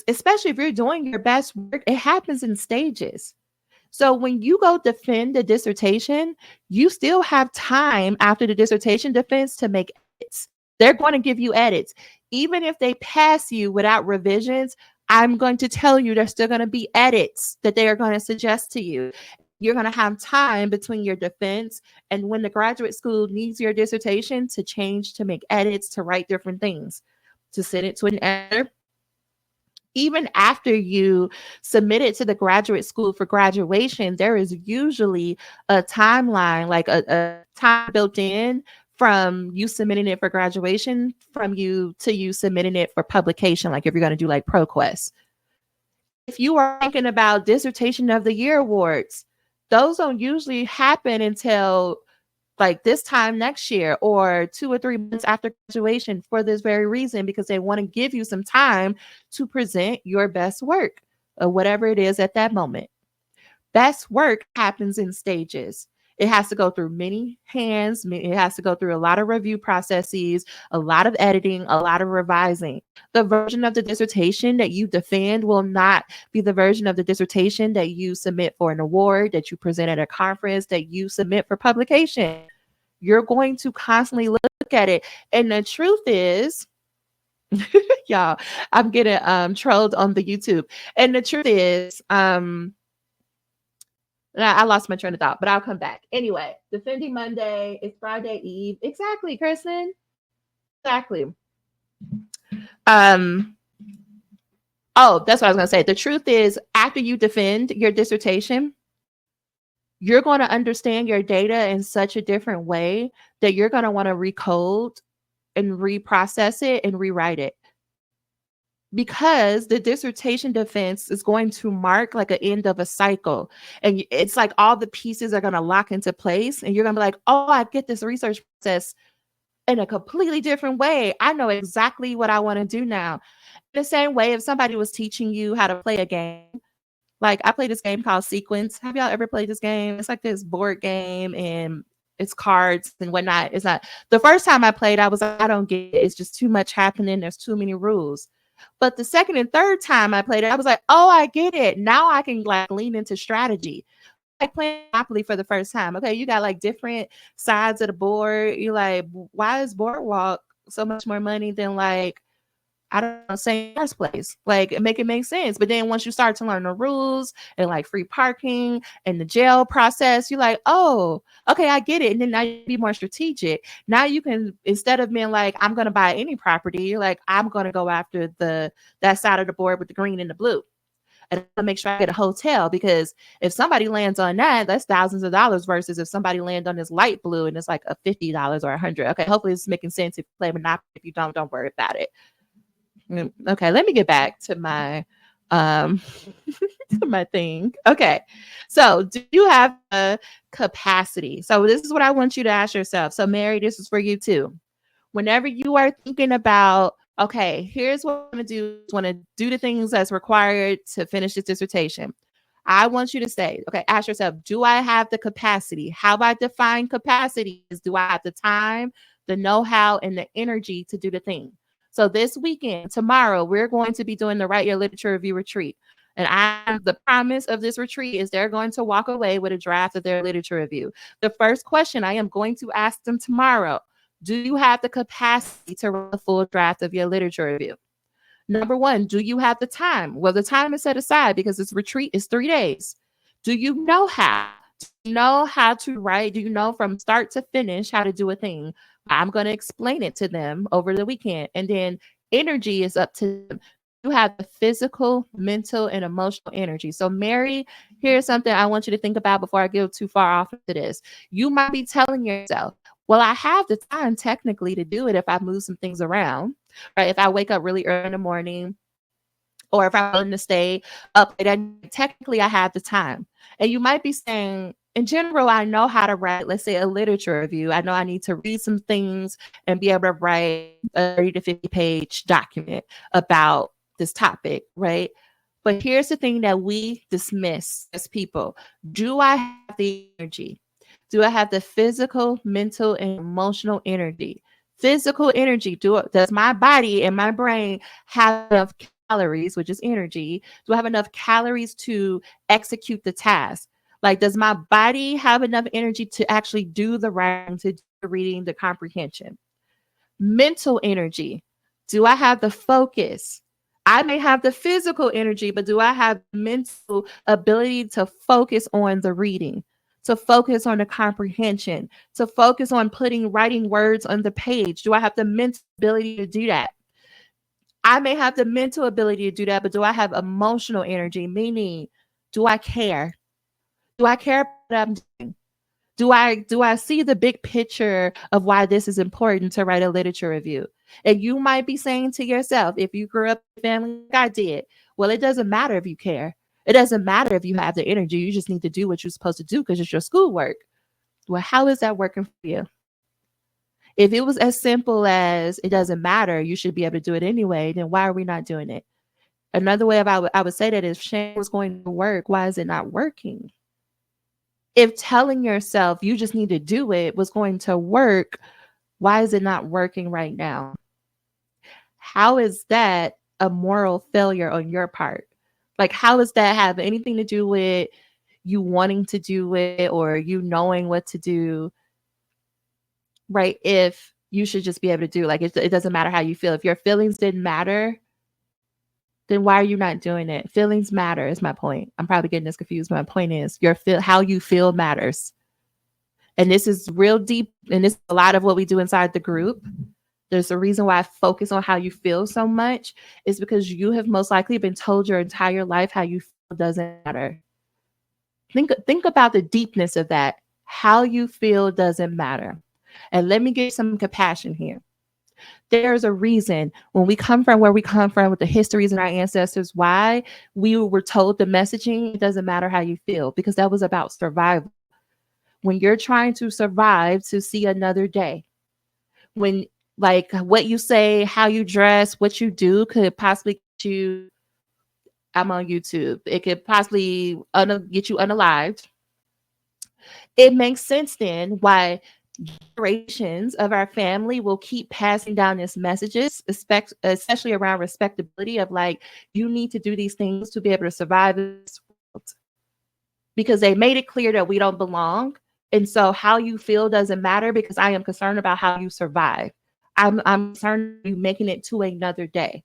especially if you're doing your best work, it happens in stages. So when you go defend the dissertation, you still have time after the dissertation defense to make edits. They're going to give you edits. Even if they pass you without revisions, I'm going to tell you there's still going to be edits that they are going to suggest to you. You're going to have time between your defense and when the graduate school needs your dissertation to change, to make edits, to write different things, to send it to an editor. Even after you submit it to the graduate school for graduation, there is usually a timeline, like a time built in from you submitting it for graduation, from you to you submitting it for publication, like if you're going to do like ProQuest. If you are thinking about dissertation of the year awards, those don't usually happen until like this time next year or 2 or 3 months after graduation, for this very reason, because they want to give you some time to present your best work or whatever it is at that moment. Best work happens in stages. It has to go through many hands. It has to go through a lot of review processes, a lot of editing, a lot of revising. The version of the dissertation that you defend will not be the version of the dissertation that you submit for an award, that you present at a conference, that you submit for publication. You're going to constantly look at it. And the truth is, y'all, I'm getting trolled on the YouTube. And the truth is, I lost my train of thought, but I'll come back. Anyway, Defending Monday, it's Friday Eve. Exactly, Kristen. Exactly. Oh, that's what I was going to say. The truth is, after you defend your dissertation, you're going to understand your data in such a different way that you're going to want to recode and reprocess it and rewrite it. Because the dissertation defense is going to mark like an end of a cycle. And it's like all the pieces are going to lock into place. And you're going to be like, oh, I get this research process in a completely different way. I know exactly what I want to do now. In the same way, if somebody was teaching you how to play a game, like I play this game called Sequence. Have y'all ever played this game? It's like this board game and it's cards and whatnot. It's not the first time I played, I was like, I don't get it. It's just too much happening. There's too many rules. But the second and third time I played it, I was like, oh, I get it. Now I can like lean into strategy. Like playing Monopoly for the first time. Okay, you got like different sides of the board. You're like, why is Boardwalk so much more money than like, I don't know, same first place? Like make it make sense. But then once you start to learn the rules and like free parking and the jail process, you're like, oh, okay, I get it. And then now you be more strategic. Now you can, instead of being like, I'm gonna buy any property, you're like, I'm gonna go after that side of the board with the green and the blue. And I'll make sure I get a hotel, because if somebody lands on that, that's thousands of dollars versus if somebody lands on this light blue and it's like a $50 or $100. Okay, hopefully it's making sense. If you play Monopoly, if you don't worry about it. Okay, let me get back to my to my thing. Okay, so do you have a capacity? So this is what I want you to ask yourself. So Mary, this is for you too. Whenever you are thinking about, okay, here's what I want to do. I want to do the things that's required to finish this dissertation. I want you to say, okay, ask yourself, do I have the capacity? How I define capacity is, do I have the time, the know-how, and the energy to do the thing? So this weekend, tomorrow, we're going to be doing the Write Your Literature Review retreat. And the promise of this retreat is they're going to walk away with a draft of their literature review. The first question I am going to ask them tomorrow: do you have the capacity to write a full draft of your literature review? Number one, do you have the time? Well, the time is set aside because this retreat is 3 days. Do you know how? Do you know how to write? Do you know from start to finish how to do a thing? I'm going to explain it to them over the weekend. And then energy is up to them. You have the physical, mental, and emotional energy. So, Mary, here's something I want you to think about before I go too far off into this. You might be telling yourself, well, I have the time technically to do it if I move some things around, right? If I wake up really early in the morning, or if I'm willing to stay up late at night, technically I have the time. And you might be saying, in general, I know how to write, let's say a literature review. I know I need to read some things and be able to write a 30 to 50 page document about this topic, right? But here's the thing that we dismiss as people. Do I have the energy? Do I have the physical, mental, and emotional energy? Physical energy. Does my body and my brain have enough calories, which is energy? Do I have enough calories to execute the task? Like, does my body have enough energy to actually do the writing, to do the reading, the comprehension? Mental energy. Do I have the focus? I may have the physical energy, but do I have mental ability to focus on the reading, to focus on the comprehension, to focus on writing words on the page? Do I have the mental ability to do that? I may have the mental ability to do that, but do I have emotional energy? Meaning, do I care? Do I care about what I'm doing? Do I see the big picture of why this is important to write a literature review? And you might be saying to yourself, if you grew up in a family like I did, well, it doesn't matter if you care. It doesn't matter if you have the energy. You just need to do what you're supposed to do because it's your schoolwork. Well, how is that working for you? If it was as simple as it doesn't matter, you should be able to do it anyway, then why are we not doing it? Another way of I would say that if shame was going to work, why is it not working? If telling yourself you just need to do it was going to work, why is it not working right now? How is that a moral failure on your part? Like, how does that have anything to do with you wanting to do it or you knowing what to do, right? If you should just be able to do, like, it doesn't matter how you feel. If your feelings didn't matter, then why are you not doing it? Feelings matter is my point. I'm probably getting this confused. My point is how you feel matters. And this is real deep. And this is a lot of what we do inside the group. There's a reason why I focus on how you feel so much is because you have most likely been told your entire life how you feel doesn't matter. Think about the deepness of that. How you feel doesn't matter. And let me give some compassion here. There's a reason when we come from where we come from with the histories and our ancestors, why we were told the messaging, it doesn't matter how you feel, because that was about survival. When you're trying to survive to see another day, when like what you say, how you dress, what you do could possibly get you, I'm on YouTube, it could possibly get you unalived. It makes sense then why generations of our family will keep passing down these messages, especially around respectability of like, you need to do these things to be able to survive in this world. Because they made it clear that we don't belong. And so how you feel doesn't matter because I am concerned about how you survive. I'm concerned you making it to another day.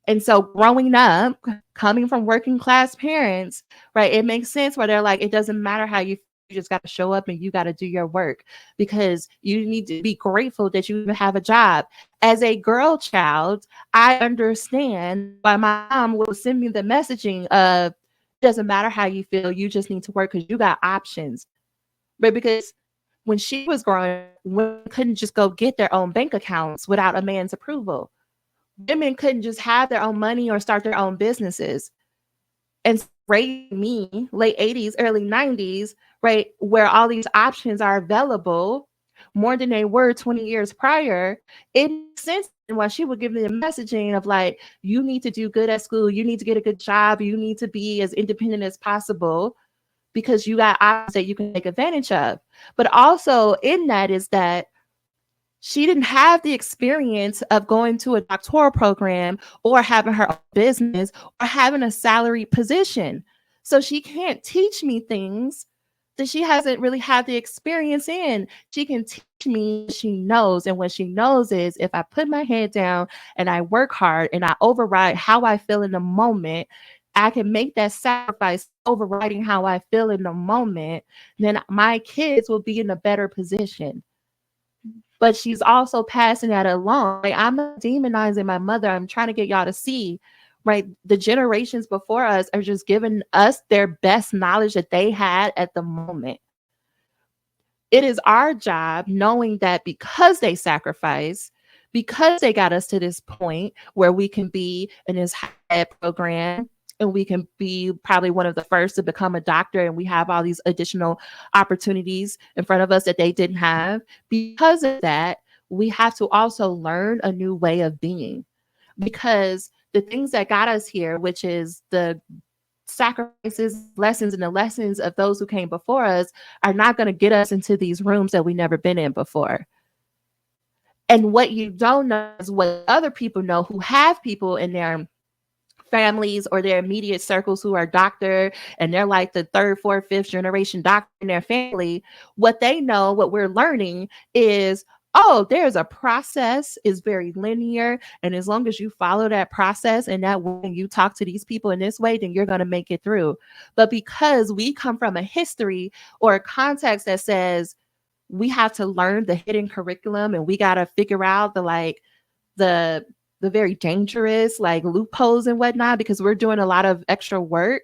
And so growing up, coming from working class parents, right, it makes sense where they're like, it doesn't matter how you just got to show up and you got to do your work because you need to be grateful that you even have a job. As a girl child, I understand why my mom will send me the messaging of, it doesn't matter how you feel, you just need to work because you got options. But because when she was growing up, women couldn't just go get their own bank accounts without a man's approval. Women couldn't just have their own money or start their own businesses. And raising me, late 80s, early 90s, right, where all these options are available more than they were 20 years prior, it makes sense why she would give me the messaging of like, you need to do good at school, you need to get a good job, you need to be as independent as possible because you got options that you can take advantage of. But also in that is that she didn't have the experience of going to a doctoral program or having her own business or having a salaried position. So she can't teach me things that she hasn't really had the experience in. She can teach me what she knows. And what she knows is if I put my head down and I work hard and I override how I feel in the moment, I can make that sacrifice overriding how I feel in the moment, then my kids will be in a better position. But she's also passing that along. Like, I'm not demonizing my mother. I'm trying to get y'all to see, right? The generations before us are just giving us their best knowledge that they had at the moment. It is our job, knowing that because they sacrifice, because they got us to this point where we can be in this high ed program and we can be probably one of the first to become a doctor, and we have all these additional opportunities in front of us that they didn't have. Because of that, we have to also learn a new way of being, because the things that got us here, which is the sacrifices, lessons, and the lessons of those who came before us, are not going to get us into these rooms that we never been in before. And what you don't know is what other people know who have people in their families or their immediate circles who are doctor, and they're like the third, fourth, fifth generation doctor in their family. What they know, what we're learning is, oh, there's a process, is very linear, and as long as you follow that process and that when you talk to these people in this way, then you're going to make it through. But because we come from a history or a context that says we have to learn the hidden curriculum and we got to figure out the the very dangerous like loopholes and whatnot, because we're doing a lot of extra work,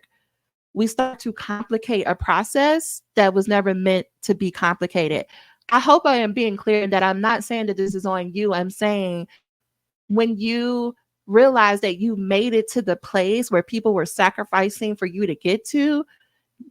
we start to complicate a process that was never meant to be complicated. I hope I am being clear that I'm not saying that this is on you. I'm saying when you realize that you made it to the place where people were sacrificing for you to get to,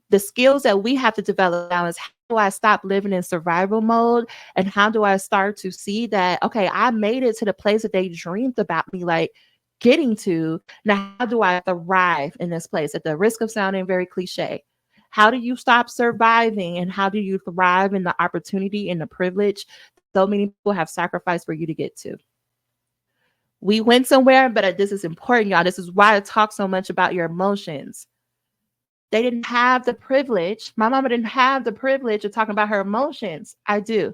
the skills that we have to develop now is, how do I stop living in survival mode? And how do I start to see that, okay, I made it to the place that they dreamed about me, like getting to. Now, how do I thrive in this place? At the risk of sounding very cliche, how do you stop surviving and how do you thrive in the opportunity and the privilege so many people have sacrificed for you to get to? We went somewhere, but this is important, y'all. This is why I talk so much about your emotions. They didn't have the privilege. My mama didn't have the privilege of talking about her emotions. I do.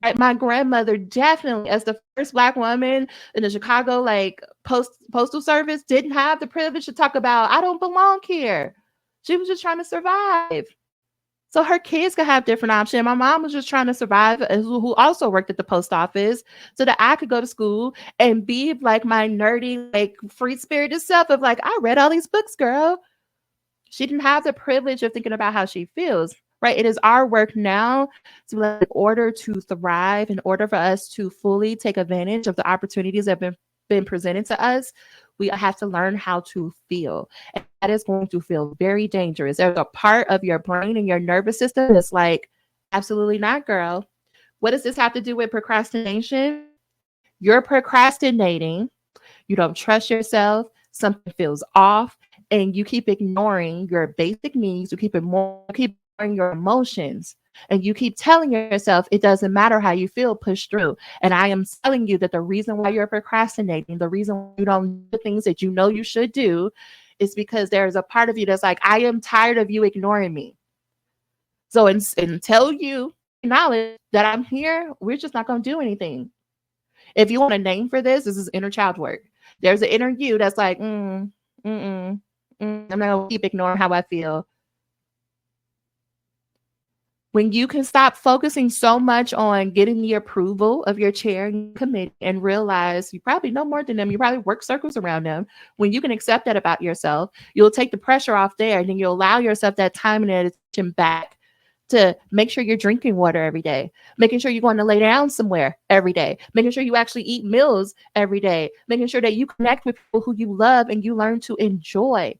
Right? My grandmother definitely, as the first Black woman in the Chicago like postal service, didn't have the privilege to talk about, I don't belong here. She was just trying to survive. So her kids could have different options. My mom was just trying to survive, who also worked at the post office, so that I could go to school and be like my nerdy, like free spirited self of like, I read all these books, girl. She didn't have the privilege of thinking about how she feels, right? It is our work now to, like, in order to thrive, in order for us to fully take advantage of the opportunities that have been presented to us, we have to learn how to feel. And that is going to feel very dangerous. There's a part of your brain and your nervous system that's like, absolutely not, girl. What does this have to do with procrastination? You're procrastinating. You don't trust yourself. Something feels off, and you keep ignoring your basic needs. You keep ignoring your emotions, and you keep telling yourself it doesn't matter how you feel. Push through. And I am telling you that the reason why you're procrastinating, the reason why you don't do the things that you know you should do, is because there's a part of you that's like, I am tired of you ignoring me. So until you acknowledge that I'm here, we're just not going to do anything. If you want a name for this, this is inner child work. There's an inner you that's like, I'm not gonna keep ignoring how I feel. When you can stop focusing so much on getting the approval of your chair and committee and realize you probably know more than them, you probably work circles around them. When you can accept that about yourself, you'll take the pressure off there, and then you'll allow yourself that time and attention back to make sure you're drinking water every day, making sure you're going to lay down somewhere every day, making sure you actually eat meals every day, making sure that you connect with people who you love and you learn to enjoy.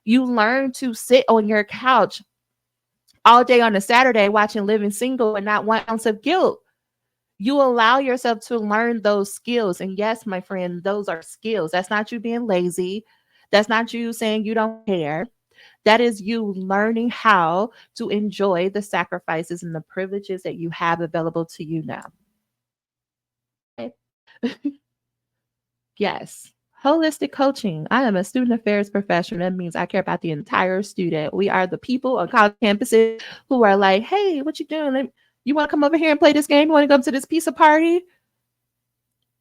You learn to sit on your couch all day on a Saturday watching Living Single and not 1 ounce of guilt. You allow yourself to learn those skills. And yes, my friend, those are skills. That's not you being lazy. That's not you saying you don't care. That is you learning how to enjoy the sacrifices and the privileges that you have available to you now. Okay. Yes. Holistic coaching. I am a student affairs professional. That means I care about the entire student. We are the people on college campuses who are like, hey, what you doing? You want to come over here and play this game? You want to come to this pizza party?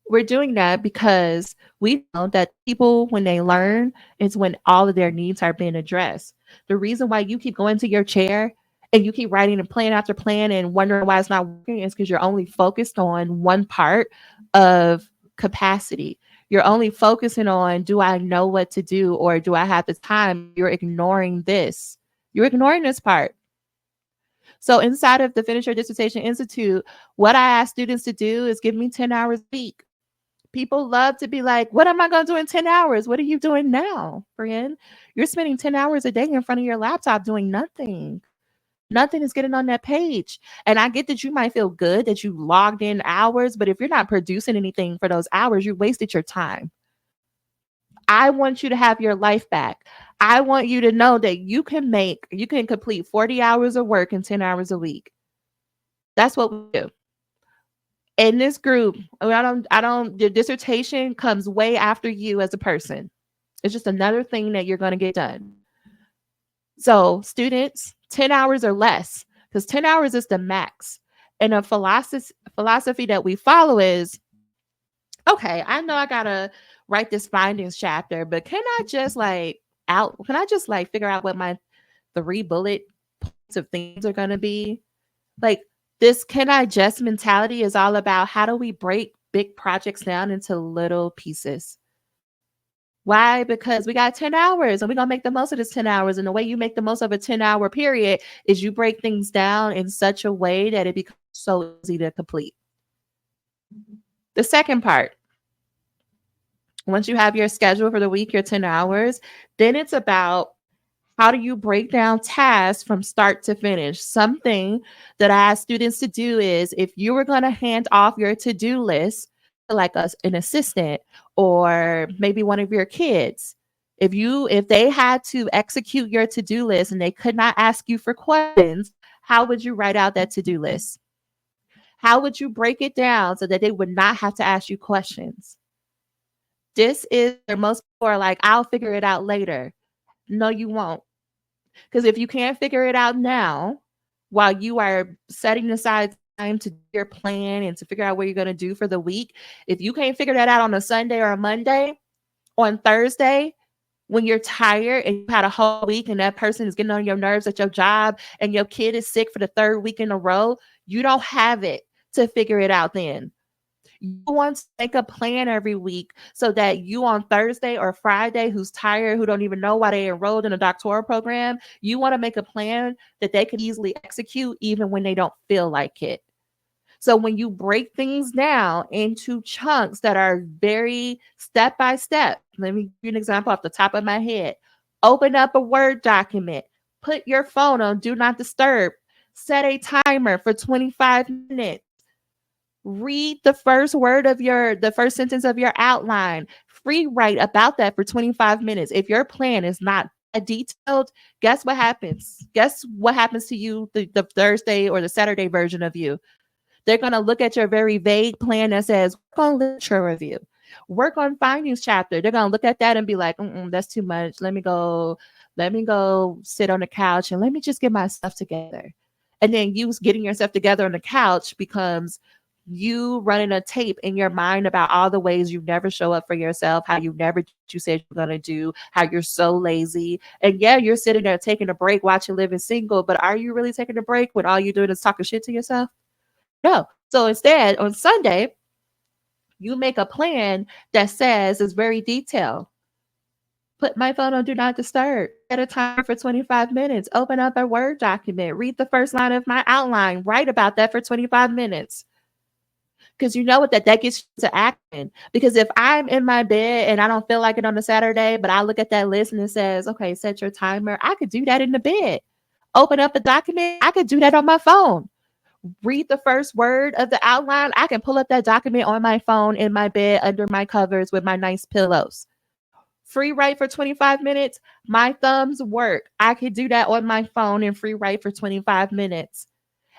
We're doing that because we know that people, when they learn, is when all of their needs are being addressed. The reason why you keep going to your chair and you keep writing a plan after plan and wondering why it's not working is because you're only focused on one part of capacity. You're only focusing on, do I know what to do or do I have the time? You're ignoring this. You're ignoring this part. So inside of the Finish Your Dissertation Institute, what I ask students to do is give me 10 hours a week. People love to be like, what am I going to do in 10 hours? What are you doing now, friend? You're spending 10 hours a day in front of your laptop doing nothing. Nothing is getting on that page. And I get that you might feel good that you logged in hours, but if you're not producing anything for those hours, you wasted your time. I want you to have your life back. I want you to know that you can complete 40 hours of work in 10 hours a week. That's what we do. In this group, the dissertation comes way after you as a person. It's just another thing that you're going to get done. So, students, 10 hours or less, because 10 hours is the max. And a philosophy that we follow is, okay, I know I got to write this findings chapter, but can I just like figure out what my 3 bullet points of things are going to be? Like, this can I just mentality is all about how do we break big projects down into little pieces. Why? Because we got 10 hours and we're going to make the most of this 10 hours. And the way you make the most of a 10-hour period is you break things down in such a way that it becomes so easy to complete. The second part, once you have your schedule for the week, your 10 hours, then it's about how do you break down tasks from start to finish? Something that I ask students to do is if you were going to hand off your to-do list to like an assistant or maybe one of your kids, if they had to execute your to-do list and they could not ask you for questions, how would you write out that to-do list? How would you break it down so that they would not have to ask you questions? This is where most people are like, I'll figure it out later. No, you won't. Because if you can't figure it out now, while you are setting aside time to do your plan and to figure out what you're going to do for the week, if you can't figure that out on a Sunday or a Monday, on Thursday, when you're tired and you had a whole week and that person is getting on your nerves at your job and your kid is sick for the 3rd week in a row, you don't have it to figure it out then. You want to make a plan every week so that you on Thursday or Friday, who's tired, who don't even know why they enrolled in a doctoral program, you want to make a plan that they can easily execute even when they don't feel like it. So when you break things down into chunks that are very step by step, let me give you an example off the top of my head. Open up a Word document, put your phone on Do Not Disturb, set a timer for 25 minutes. Read the first sentence of your outline. Free write about that for 25 minutes. If your plan is not detailed, guess what happens? Guess what happens to you, the Thursday or the Saturday version of you? They're going to look at your very vague plan that says, work on literature review, work on findings chapter. They're going to look at that and be like, that's too much. Let me go sit on the couch and let me just get my stuff together. And then you getting yourself together on the couch becomes you running a tape in your mind about all the ways you never show up for yourself, how you never do what you said you're going to do, how you're so lazy. And yeah, you're sitting there taking a break watching Living Single, but are you really taking a break when all you're doing is talking shit to yourself? No. So instead, on Sunday, you make a plan that says it's very detailed. Put my phone on Do Not Disturb. Set a timer for 25 minutes. Open up a Word document. Read the first line of my outline. Write about that for 25 minutes. Because you know what that gets you to action. Because if I'm in my bed and I don't feel like it on a Saturday, but I look at that list and it says, okay, set your timer. I could do that in the bed. Open up a document. I could do that on my phone. Read the first word of the outline. I can pull up that document on my phone in my bed under my covers with my nice pillows. Free write for 25 minutes. My thumbs work. I could do that on my phone and free write for 25 minutes.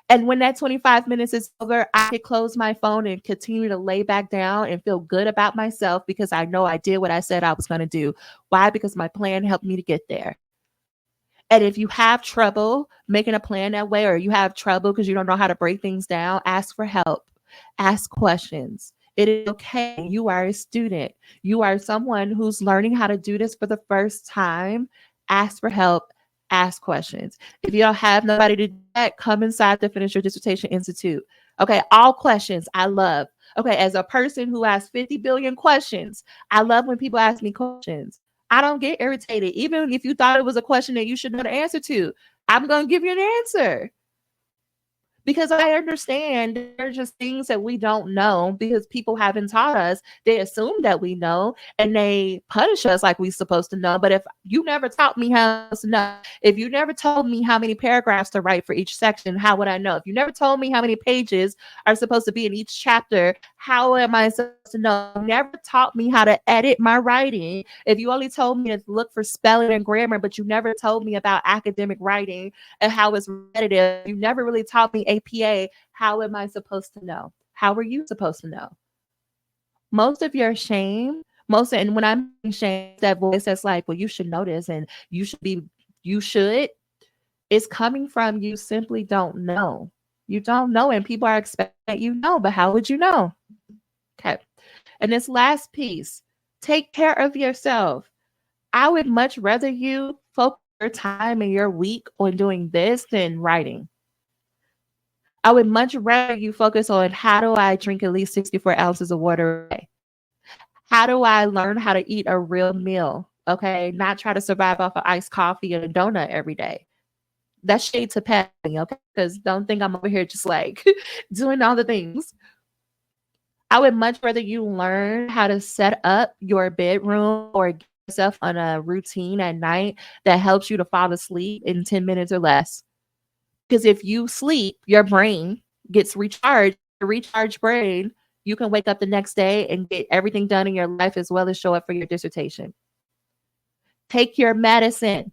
And when that 25 minutes is over, I could close my phone and continue to lay back down and feel good about myself because I know I did what I said I was going to do. Why? Because my plan helped me to get there. And if you have trouble making a plan that way, or you have trouble because you don't know how to break things down, ask for help, ask questions. It is okay. You are a student. You are someone who's learning how to do this for the first time. Ask for help. Ask questions. If you don't have nobody to do that, come inside the Finish Your Dissertation Institute. Okay, all questions I love. Okay, as a person who has 50 billion questions, I love when people ask me questions. I don't get irritated. Even if you thought it was a question that you should know the answer to, I'm going to give you an answer because I understand there are just things that we don't know because people haven't taught us. They assume that we know and they punish us like we're supposed to know. But if you never taught me how to know, if you never told me how many paragraphs to write for each section, how would I know? If you never told me how many pages are supposed to be in each chapter, how am I supposed to know? You never taught me how to edit my writing. If you only told me to look for spelling and grammar, but you never told me about academic writing and how it's repetitive, you never really taught me APA. How am I supposed to know? How are you supposed to know? Most of your shame, and when I'm shame, that voice that's like, well, you should know this and you should, is coming from you simply don't know. You don't know, and people are expecting that you know, but how would you know? Okay. And this last piece, take care of yourself. I would much rather you focus your time and your week on doing this than writing. I would much rather you focus on how do I drink at least 64 ounces of water a day? How do I learn how to eat a real meal? Okay. Not try to survive off of iced coffee and a donut every day. That's shade to pet me, okay? Because don't think I'm over here just like doing all the things. I would much rather you learn how to set up your bedroom or get yourself on a routine at night that helps you to fall asleep in 10 minutes or less. Because if you sleep, your brain gets recharged. Your recharged brain, you can wake up the next day and get everything done in your life as well as show up for your dissertation. Take your medicine.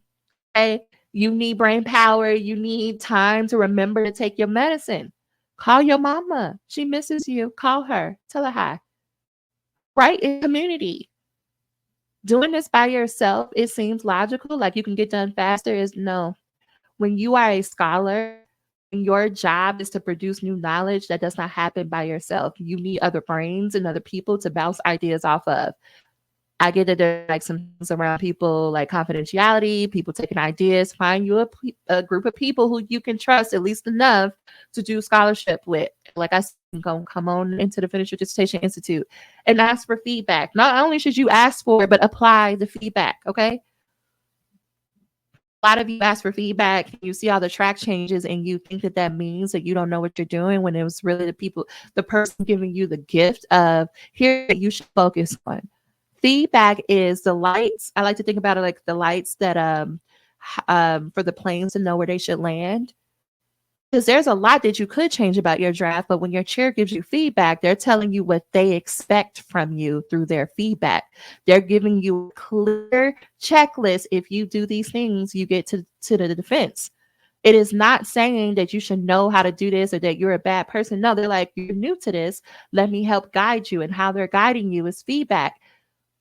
Okay? You need brain power. You need time to remember to take your medicine. Call your mama. She misses you. Call her. Tell her hi. Right in community. Doing this by yourself, it seems logical, like you can get done faster. Is no. When you are a scholar, when your job is to produce new knowledge, that does not happen by yourself. You need other brains and other people to bounce ideas off of. I get that there's like some things around people like confidentiality, people taking ideas. Find you a group of people who you can trust at least enough to do scholarship with. Like I said, come on into the Finish Your Dissertation Institute and ask for feedback. Not only should you ask for it, but apply the feedback. Okay. A lot of you ask for feedback, you see all the track changes, and you think that that means that you don't know what you're doing when it was really the person giving you the gift of here that you should focus on. Feedback is the lights. I like to think about it like the lights that for the planes to know where they should land. Because there's a lot that you could change about your draft, but when your chair gives you feedback, they're telling you what they expect from you through their feedback. They're giving you a clear checklist. If you do these things, you get to the defense. It is not saying that you should know how to do this or that you're a bad person. No, they're like, you're new to this. Let me help guide you. And how they're guiding you is feedback.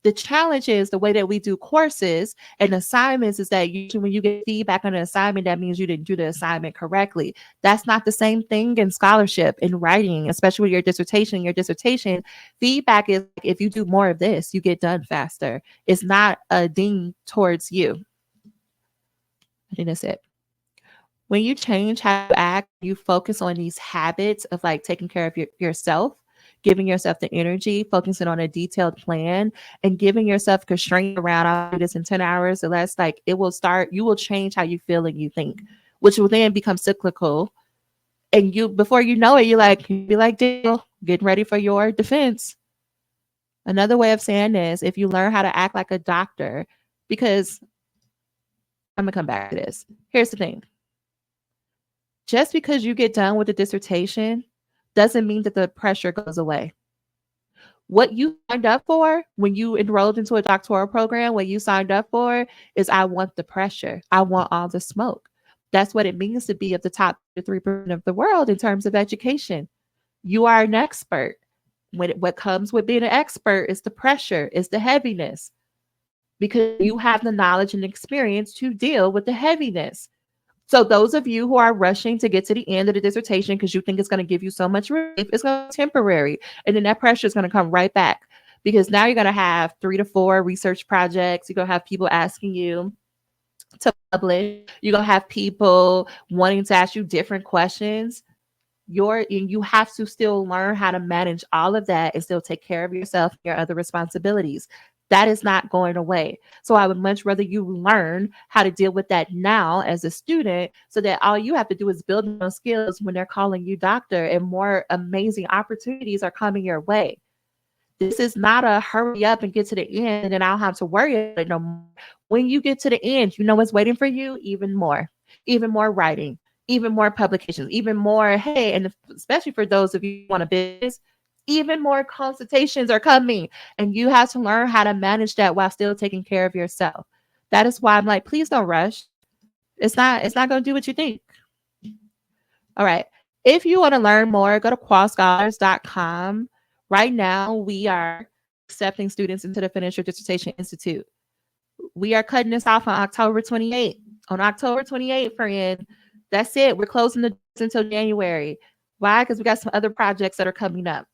The challenge is the way that we do courses and assignments is that usually when you get feedback on an assignment, that means you didn't do the assignment correctly. That's not the same thing in scholarship, in writing, especially with your dissertation. Your dissertation feedback is like, if you do more of this, you get done faster. It's not a ding towards you. I think that's it. When you change how you act, you focus on these habits of like taking care of yourself, giving yourself the energy, focusing on a detailed plan, and giving yourself constraint around I'll do this in 10 hours or less. Like you will change how you feel and you think, which will then become cyclical. And you, before you know it, you be like, Daniel, getting ready for your defense. Another way of saying this, if you learn how to act like a doctor, because I'm gonna come back to this. Here's the thing. Just because you get done with the dissertation doesn't mean that the pressure goes away. What you signed up for when you enrolled into a doctoral program, what you signed up for is I want the pressure. I want all the smoke. That's what it means to be at the top 3% of the world in terms of education. You are an expert. What comes with being an expert is the pressure, is the heaviness, because you have the knowledge and experience to deal with the heaviness. So those of you who are rushing to get to the end of the dissertation because you think it's going to give you so much relief, it's going to be temporary. And then that pressure is going to come right back because now you're going to have 3 to 4 research projects. You're going to have people asking you to publish. You're going to have people wanting to ask you different questions. You have to still learn how to manage all of that and still take care of yourself and your other responsibilities. That is not going away. So I would much rather you learn how to deal with that now as a student so that all you have to do is build those skills when they're calling you doctor and more amazing opportunities are coming your way. This is not a hurry up and get to the end and then I'll have to worry about it no more. When you get to the end, you know what's waiting for you? Even more writing, even more publications, even more, hey, and especially for those of you who want a business, even more consultations are coming. And you have to learn how to manage that while still taking care of yourself. That is why I'm like, please don't rush. It's not going to do what you think. All right. If you want to learn more, go to qualscholars.com. Right now, we are accepting students into the Finish Your Dissertation Institute. We are cutting this off on October 28th. On October 28th, friend, that's it. We're closing the doors until January. Why? Because we got some other projects that are coming up.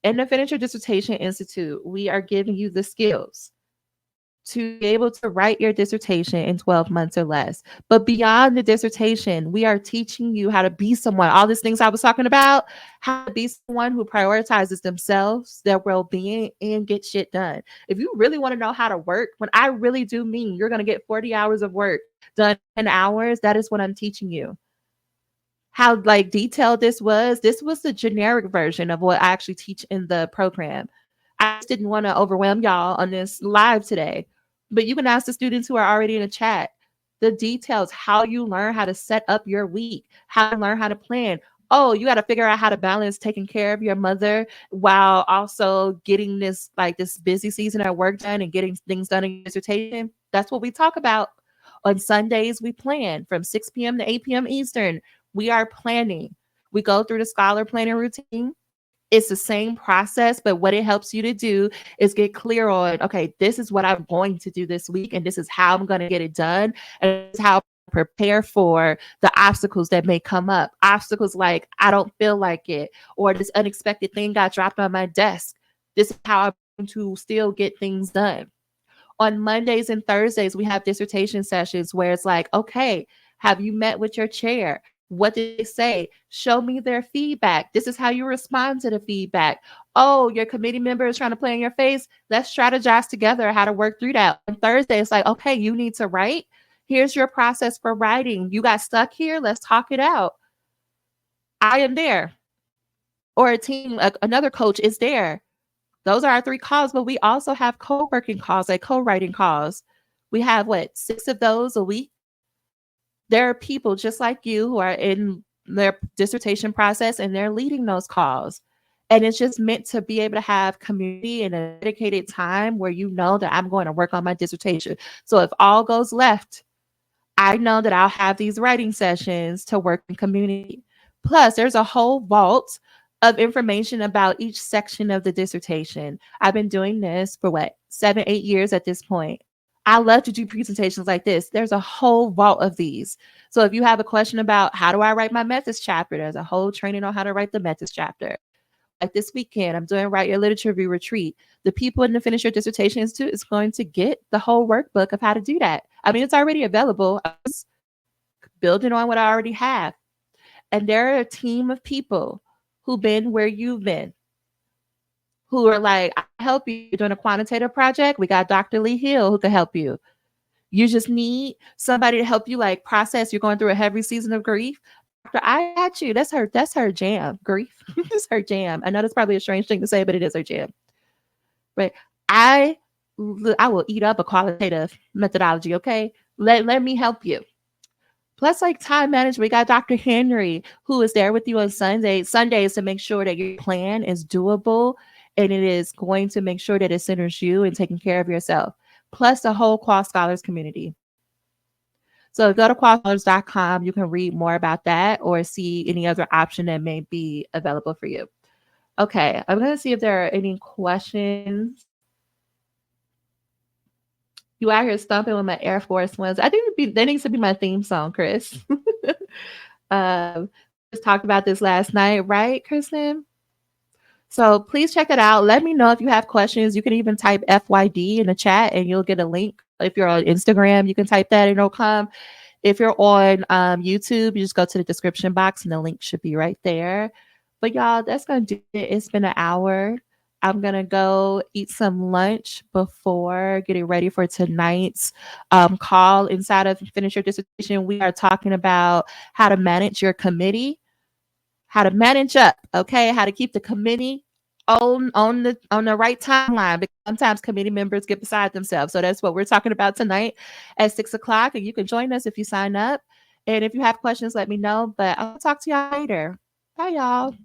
In the Finish Your Dissertation Institute, we are giving you the skills to be able to write your dissertation in 12 months or less. But beyond the dissertation, we are teaching you how to be someone. All these things I was talking about, how to be someone who prioritizes themselves, their well-being, and get shit done. If you really want to know how to work, when I really do mean you're going to get 40 hours of work done in hours, that is what I'm teaching you. How like detailed this was the generic version of what I actually teach in the program. I just didn't want to overwhelm y'all on this live today, but you can ask the students who are already in the chat the details, how you learn how to set up your week, how to learn how to plan. Oh, you got to figure out how to balance taking care of your mother while also getting this busy season at work done and getting things done in your dissertation. That's what we talk about. On Sundays, we plan from 6 p.m. to 8 p.m. Eastern. We are planning. We go through the scholar planning routine. It's the same process, but what it helps you to do is get clear on, okay, this is what I'm going to do this week, and this is how I'm going to get it done, and this is how I prepare for the obstacles that may come up. Obstacles like, I don't feel like it, or this unexpected thing got dropped on my desk. This is how I'm going to still get things done. On Mondays and Thursdays, we have dissertation sessions where it's like, okay, have you met with your chair? What did they say? Show me their feedback. This is how you respond to the feedback. Oh, your committee member is trying to play in your face. Let's strategize together how to work through that. On Thursday, it's like, okay, you need to write. Here's your process for writing. You got stuck here. Let's talk it out. I am there. Or a team, another coach is there. Those are our 3 calls, but we also have co-working calls, like co-writing calls. We have 6 of those a week. There are people just like you who are in their dissertation process and they're leading those calls. And it's just meant to be able to have community and a dedicated time where you know that I'm going to work on my dissertation. So if all goes left, I know that I'll have these writing sessions to work in community. Plus, there's a whole vault of information about each section of the dissertation. I've been doing this for 7, 8 years at this point. I love to do presentations like this. There's a whole vault of these. So if you have a question about how do I write my methods chapter, there's a whole training on how to write the methods chapter. Like this weekend, I'm doing Write Your Literature Review Retreat. The people in the Finish Your Dissertation Institute is going to get the whole workbook of how to do that. I mean, it's already available. I was building on what I already have. And there are a team of people who've been where you've been, who are like, I help you. You're doing a quantitative project. We got Dr. Lee Hill who can help you. You just need somebody to help you process. You're going through a heavy season of grief. I got you. That's her jam. Grief. It's her jam. I know that's probably a strange thing to say, but it is her jam. Right. I will eat up a qualitative methodology. Okay. Let me help you. Plus, time management, we got Dr. Henry, who is there with you on Sundays to make sure that your plan is doable and it is going to make sure that it centers you and taking care of yourself. Plus the whole Qual Scholars community. So go to qualscholars.com. You can read more about that or see any other option that may be available for you. Okay, I'm going to see if there are any questions. You out here stomping with my Air Force Ones. I think that needs to be my theme song, Chris. We just talked about this last night, right, Kristen? So please check it out. Let me know if you have questions. You can even type FYD in the chat and you'll get a link. If you're on Instagram, you can type that and it'll come. If you're on YouTube, you just go to the description box and the link should be right there. But y'all, that's going to do it. It's been an hour. I'm going to go eat some lunch before getting ready for tonight's call inside of Finish Your Dissertation. We are talking about how to manage your committee, how to manage up, okay, how to keep the committee on the right timeline, because sometimes committee members get beside themselves. So that's what we're talking about tonight at 6 o'clock, and you can join us if you sign up. And if you have questions, let me know. But I'll talk to y'all later. Bye, y'all.